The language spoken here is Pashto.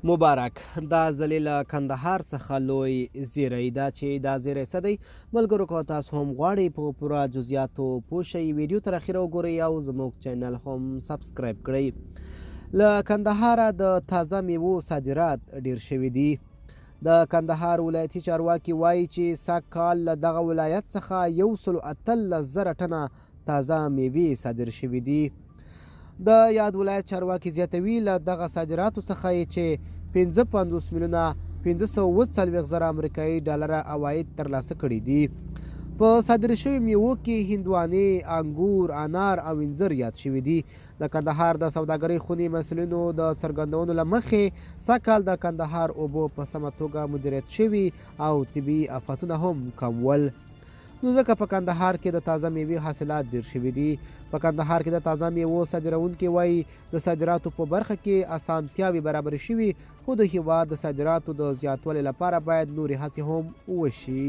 مبارک دا ځلې له کندهار څخه لوی زیری ده چې دا زیری څه دی ملګرو که تاسو هم غواړئ په پوره جزئیاتو پوه شئ ویډیو تر اخره وګورئ او زموږ چینل هم سبسکرایب کړئ له کندهاره د تازه میوو صادرات ډیر شوي دي د کندهار ولایتي چارواکي وایي چې سږ کال له دغه ولایت څخه 118 ټنه تازه میوې صادر شوي دي د یاد ولایت چارواکي زیاتوي له دغه صادراتو څخه یې چې 55 میلیونه 540 زره امریکایي ډالره عواید ترلاسه کړي دي په صادر شوي میوو کې هندوانې انګور انار او انځر یاد شوي دي د کندهار د سوداګرۍ خونې مسؤلینو د څرګندونو له مخې سږ کال د کندهار اوبه په سمه توګه مدیریت شوي او طبیعي آفتونه هم کم ول نو ځکه په کندهار کې د تازه میوې حاصلات ډیر شوي دي په کندهار کې د تازه میوو صادروونکي وایي د صادراتو په برخه کې اسانتیاوې برابرې شوي خو د هیواد د صادراتو د زیاتوالي لپاره باید نورې هڅې هم وشي